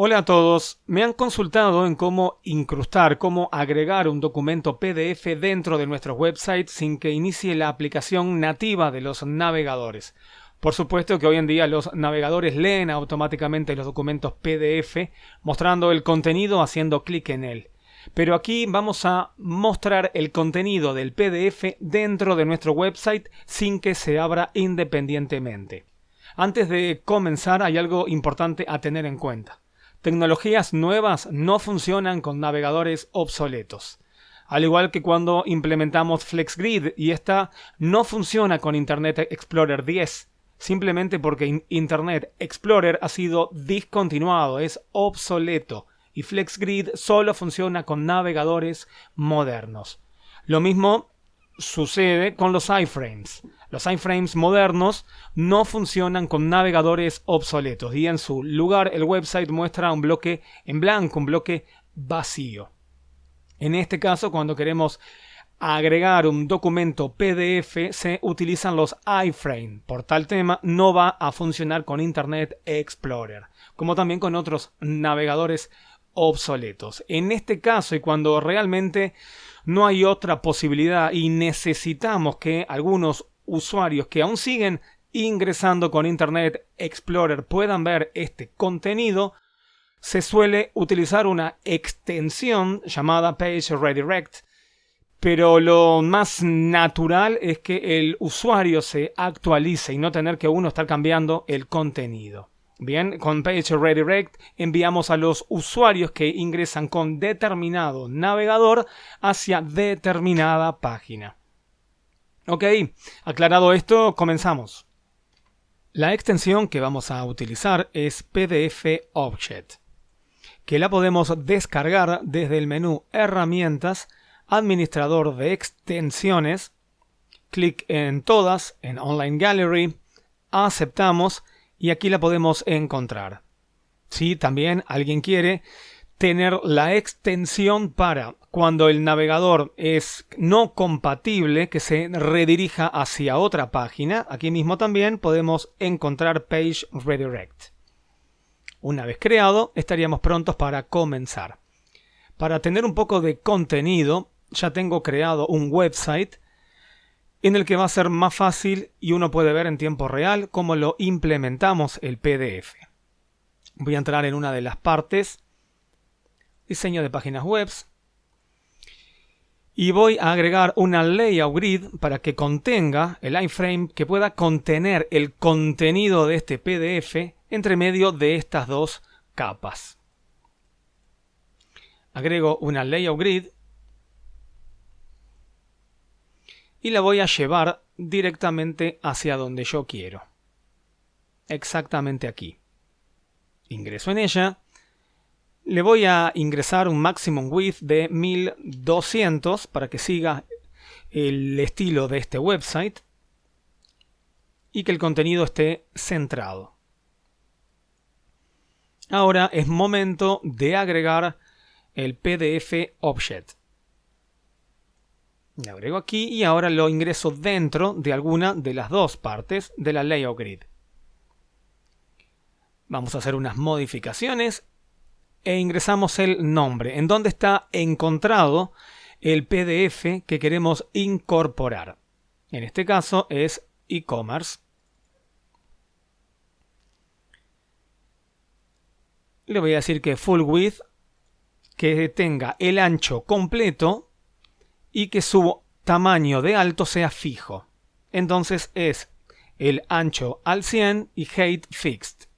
Hola a todos. Me han consultado en cómo incrustar, cómo agregar un documento PDF dentro de nuestro website sin que inicie la aplicación nativa de los navegadores. Por supuesto que hoy en día los navegadores leen automáticamente los documentos PDF mostrando el contenido haciendo clic en él. Pero aquí vamos a mostrar el contenido del PDF dentro de nuestro website sin que se abra independientemente. Antes de comenzar hay algo importante a tener en cuenta. Tecnologías nuevas no funcionan con navegadores obsoletos. Al igual que cuando implementamos FlexGrid y esta no funciona con Internet Explorer 10, simplemente porque Internet Explorer ha sido discontinuado, es obsoleto y FlexGrid solo funciona con navegadores modernos. Lo mismo sucede con los iframes. Los iframes modernos no funcionan con navegadores obsoletos y en su lugar el website muestra un bloque en blanco, un bloque vacío. En este caso, cuando queremos agregar un documento PDF, se utilizan los iframes. Por tal tema, no va a funcionar con Internet Explorer, como también con otros navegadores obsoletos. En este caso, y cuando realmente no hay otra posibilidad y necesitamos que algunos usuarios que aún siguen ingresando con Internet Explorer puedan ver este contenido, se suele utilizar una extensión llamada Page Redirect, pero lo más natural es que el usuario se actualice y no tener que uno estar cambiando el contenido. Bien, con Page Redirect enviamos a los usuarios que ingresan con determinado navegador hacia determinada página. Ok, aclarado esto, comenzamos. La extensión que vamos a utilizar es PDF Object, que la podemos descargar desde el menú Herramientas, Administrador de extensiones, clic en todas, en Online Gallery, aceptamos y aquí la podemos encontrar. Si también alguien quiere tener la extensión para cuando el navegador es no compatible, que se redirija hacia otra página, aquí mismo también podemos encontrar Page Redirect. Una vez creado, estaríamos prontos para comenzar. Para tener un poco de contenido, ya tengo creado un website en el que va a ser más fácil y uno puede ver en tiempo real cómo lo implementamos el PDF. Voy a entrar en una de las partes, diseño de páginas web, y voy a agregar una layout grid para que contenga el iframe, que pueda contener el contenido de este PDF entre medio de estas dos capas. Agrego una layout grid y la voy a llevar directamente hacia donde yo quiero. Exactamente aquí. Ingreso en ella. Le voy a ingresar un maximum width de 1200 para que siga el estilo de este website y que el contenido esté centrado. Ahora es momento de agregar el PDF Object. Le agrego aquí y ahora lo ingreso dentro de alguna de las dos partes de la layout grid. Vamos a hacer unas modificaciones e ingresamos el nombre, en donde está encontrado el PDF que queremos incorporar. En este caso es e-commerce. Le voy a decir que full width, que tenga el ancho completo y que su tamaño de alto sea fijo. Entonces es el ancho al 100 y height fixed.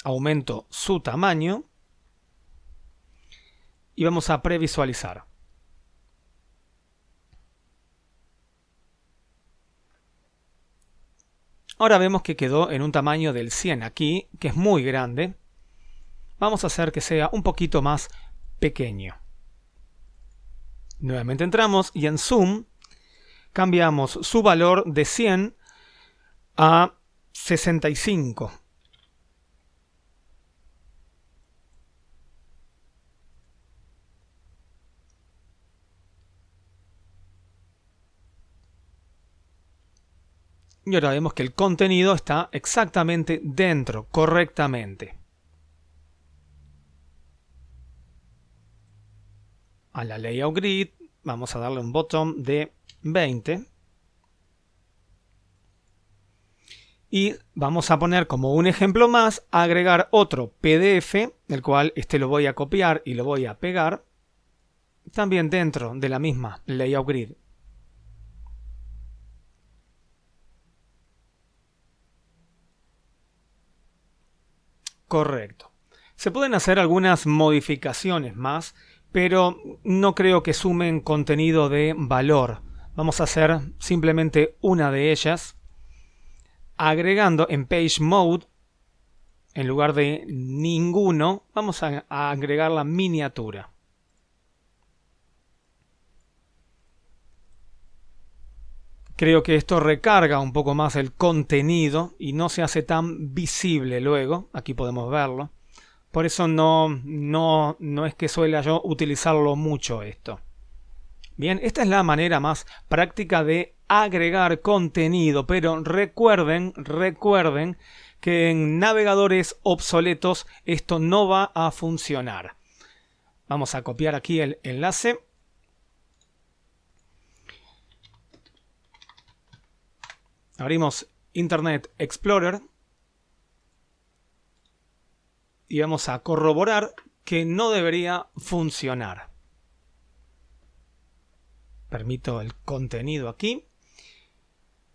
Aumento su tamaño y vamos a previsualizar. Ahora vemos que quedó en un tamaño del 100 aquí, que es muy grande. Vamos a hacer que sea un poquito más pequeño. Nuevamente entramos y en Zoom cambiamos su valor de 100 a 65. Y ahora vemos que el contenido está exactamente dentro, correctamente. A la Layout Grid vamos a darle un botón de 20. Y vamos a poner como un ejemplo más, agregar otro PDF, el cual lo voy a copiar y lo voy a pegar, también dentro de la misma Layout Grid. Correcto. Se pueden hacer algunas modificaciones más, pero no creo que sumen contenido de valor. Vamos a hacer simplemente una de ellas, agregando en Page Mode, en lugar de ninguno, vamos a agregar la miniatura. Creo que esto recarga un poco más el contenido y no se hace tan visible luego. Aquí podemos verlo. Por eso no es que suela yo utilizarlo mucho esto. Bien, esta es la manera más práctica de agregar contenido, pero recuerden que en navegadores obsoletos esto no va a funcionar. Vamos a copiar aquí el enlace. Abrimos Internet Explorer y vamos a corroborar que no debería funcionar. Permito el contenido aquí,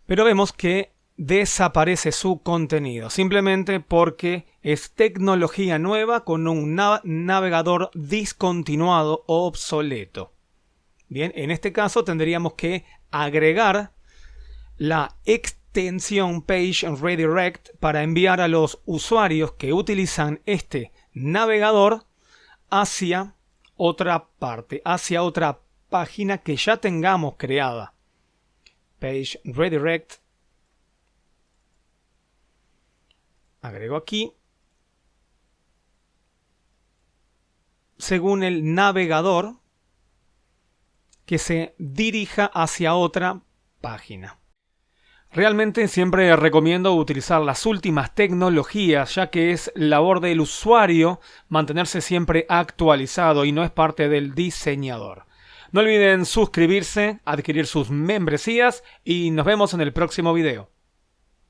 pero vemos que desaparece su contenido simplemente porque es tecnología nueva con un navegador discontinuado o obsoleto. Bien, en este caso tendríamos que agregar la extensión Page Redirect para enviar a los usuarios que utilizan este navegador hacia otra parte, hacia otra página que ya tengamos creada. Page Redirect. Agrego aquí. Según el navegador que se dirija hacia otra página. Realmente siempre recomiendo utilizar las últimas tecnologías, ya que es labor del usuario mantenerse siempre actualizado y no es parte del diseñador. No olviden suscribirse, adquirir sus membresías y nos vemos en el próximo video.